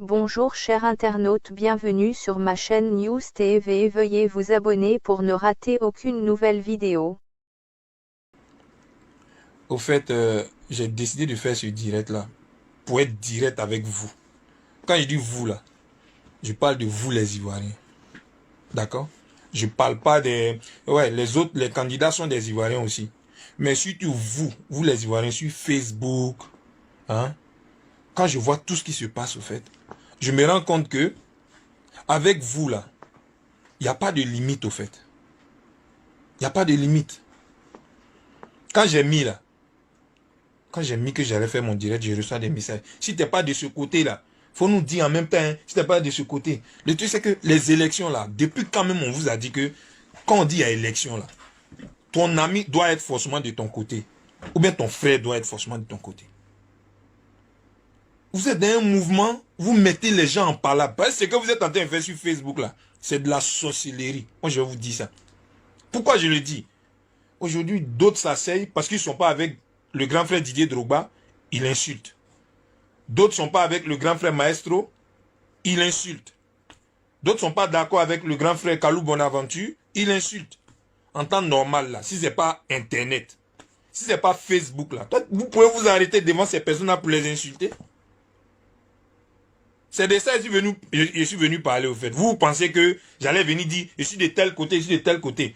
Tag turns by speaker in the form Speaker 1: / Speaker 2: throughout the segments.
Speaker 1: Bonjour chers internautes, bienvenue sur ma chaîne News TV. Veuillez vous abonner pour ne rater aucune nouvelle vidéo.
Speaker 2: Au fait, j'ai décidé de faire ce direct là pour être direct avec vous. Quand je dis vous là, je parle de vous les Ivoiriens. D'accord? Je parle pas des... Ouais, les autres, les candidats sont des Ivoiriens aussi. Mais surtout vous les Ivoiriens sur Facebook, hein? Quand je vois tout ce qui se passe au fait, je me rends compte que avec vous là, il n'y a pas de limite au fait. Il n'y a pas de limite. Quand j'ai mis là, Quand j'ai mis que j'allais faire mon direct, je reçois des messages. Si t'es pas de ce côté-là, faut nous dire en même temps, hein, si t'es pas de ce côté. Le truc, c'est que les élections, là, depuis quand même on vous a dit que, quand on dit il y a élection, là, ton ami doit être forcément de ton côté. Ou bien ton frère doit être forcément de ton côté. Vous êtes dans un mouvement, vous mettez les gens en palabre. Parce que ce que vous êtes en train de faire sur Facebook, là, c'est de la sorcellerie. Moi, je vous dis ça. Pourquoi je le dis? Aujourd'hui, d'autres s'asseyent parce qu'ils ne sont pas avec le grand frère Didier Drogba, ils insultent. D'autres ne sont pas avec le grand frère Maestro, ils insultent. D'autres ne sont pas d'accord avec le grand frère Kalou Bonaventure, ils insultent. En temps normal, là, si ce n'est pas Internet, si ce n'est pas Facebook, là, vous pouvez vous arrêter devant ces personnes-là pour les insulter. C'est de ça que je suis venu parler au fait. Vous pensez que j'allais venir dire, je suis de tel côté, je suis de tel côté.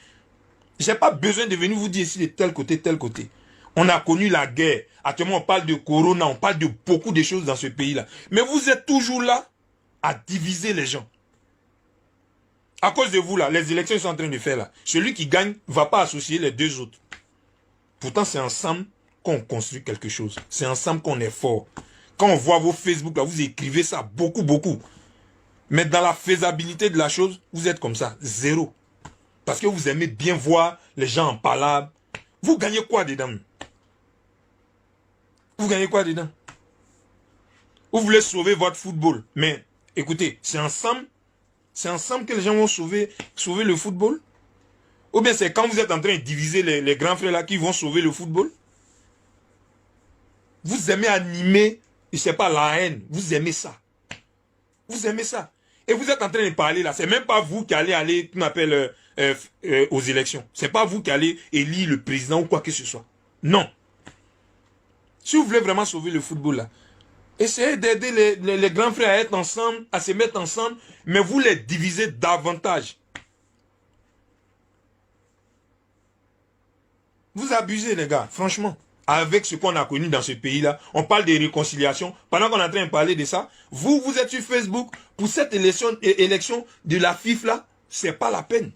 Speaker 2: Je n'ai pas besoin de venir vous dire, je suis de tel côté, tel côté. On a connu la guerre. Actuellement, on parle de Corona, on parle de beaucoup de choses dans ce pays-là. Mais vous êtes toujours là à diviser les gens. À cause de vous, là, les élections sont en train de faire, là. Celui qui gagne ne va pas associer les deux autres. Pourtant, c'est ensemble qu'on construit quelque chose. C'est ensemble qu'on est fort. Quand on voit vos Facebook, là, vous écrivez ça beaucoup, beaucoup. Mais dans la faisabilité de la chose, vous êtes comme ça, zéro. Parce que vous aimez bien voir les gens en palabre. Vous gagnez quoi dedans? Vous gagnez quoi dedans? Vous voulez sauver votre football. Mais écoutez, c'est ensemble que les gens vont sauver le football. Ou bien c'est quand vous êtes en train de diviser les grands frères là qui vont sauver le football. Vous aimez animer, je sais pas, la haine. Vous aimez ça. Vous aimez ça. Et vous êtes en train de parler là. C'est même pas vous qui allez aller, qu'on appelle, aux élections. C'est pas vous qui allez élire le président ou quoi que ce soit. Non. Si vous voulez vraiment sauver le football là, essayez d'aider les grands frères à être ensemble, à se mettre ensemble, mais vous les divisez davantage. Vous abusez les gars, franchement. Avec ce qu'on a connu dans ce pays-là, on parle de réconciliation. Pendant qu'on est en train de parler de ça, vous êtes sur Facebook, pour cette élection de la FIFA là, c'est pas la peine.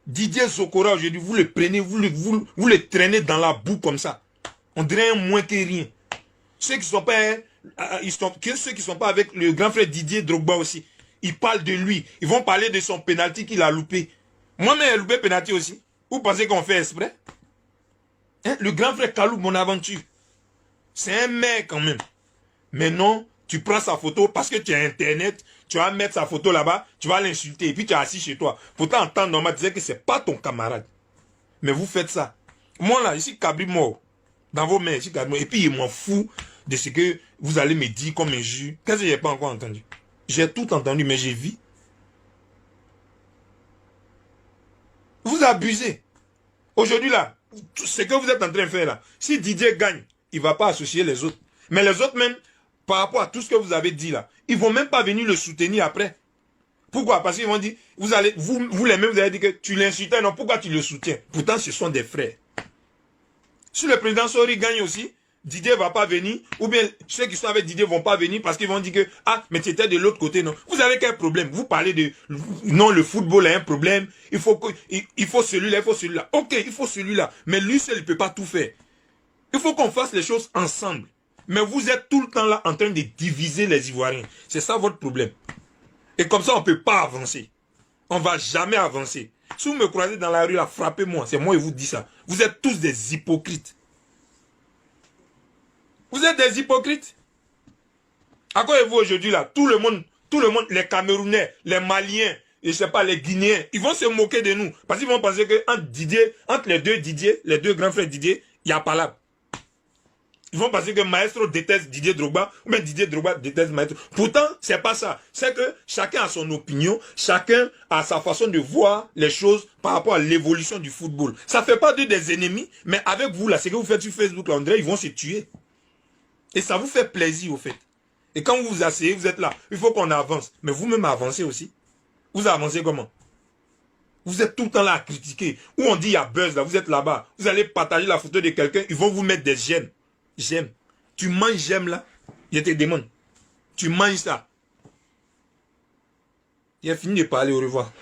Speaker 2: Didier Zokora aujourd'hui, vous le prenez, vous le traînez dans la boue comme ça. On dirait un moins que rien. Ceux qui sont pas, ceux qui sont pas avec le grand frère Didier Drogba aussi, ils parlent de lui. Ils vont parler de son penalty qu'il a loupé. Moi-même, j'ai loupé penalty aussi. Vous pensez qu'on fait exprès? Hein? Le grand frère Kalou Bonaventure, c'est un mec quand même. Mais non, tu prends sa photo parce que tu as Internet, tu vas mettre sa photo là-bas, tu vas l'insulter et puis tu es assis chez toi. Pourtant, en temps normal, tu sais que c'est pas ton camarade. Mais vous faites ça. Moi là, ici, Cabri mort. Dans vos mains, ici, Cabri mort. Et puis, il m'en fout de ce que vous allez me dire comme injure. Qu'est-ce que j'ai pas encore entendu? J'ai tout entendu, mais j'ai vu. Vous abusez. Aujourd'hui là, ce que vous êtes en train de faire là, si Didier gagne, il ne va pas associer les autres. Mais les autres même, par rapport à tout ce que vous avez dit là, ils ne vont même pas venir le soutenir après. Pourquoi? Parce qu'ils vont dire, vous les mêmes, vous allez dire que tu l'insultais, non, pourquoi tu le soutiens? Pourtant, ce sont des frères. Si le président Sori gagne aussi, Didier ne va pas venir, ou bien ceux qui sont avec Didier ne vont pas venir parce qu'ils vont dire que, ah, mais tu étais de l'autre côté, non. Vous avez quel problème? Vous parlez de, non, le football a un problème, il faut celui-là, il faut celui-là. Ok, il faut celui-là, mais lui seul, il ne peut pas tout faire. Il faut qu'on fasse les choses ensemble. Mais vous êtes tout le temps là en train de diviser les Ivoiriens. C'est ça votre problème. Et comme ça, on ne peut pas avancer. On ne va jamais avancer. Si vous me croisez dans la rue, là, frappez-moi. C'est moi qui vous dis ça. Vous êtes tous des hypocrites. Vous êtes des hypocrites. À quoi vous aujourd'hui là, tout le monde, les Camerounais, les Maliens, je sais pas, les Guinéens, ils vont se moquer de nous. Parce qu'ils vont penser que entre les deux Didier, les deux grands frères Didier, il y a palabre. Ils vont penser que Maestro déteste Didier Drogba, ou bien Didier Drogba déteste Maestro. Pourtant, c'est pas ça. C'est que chacun a son opinion, chacun a sa façon de voir les choses par rapport à l'évolution du football. Ça fait pas d'eux des ennemis, mais avec vous, là, ce que vous faites sur Facebook, là, on dirait, ils vont se tuer. Et ça vous fait plaisir, au fait. Et quand vous vous asseyez, vous êtes là. Il faut qu'on avance. Mais vous-même avancez aussi. Vous avancez comment? Vous êtes tout le temps là à critiquer. Où on dit il y a buzz, là, vous êtes là-bas. Vous allez partager la photo de quelqu'un, ils vont vous mettre des j'aime. J'aime. Tu manges j'aime là. Je te demande. Tu manges ça. Il a fini de parler, au revoir.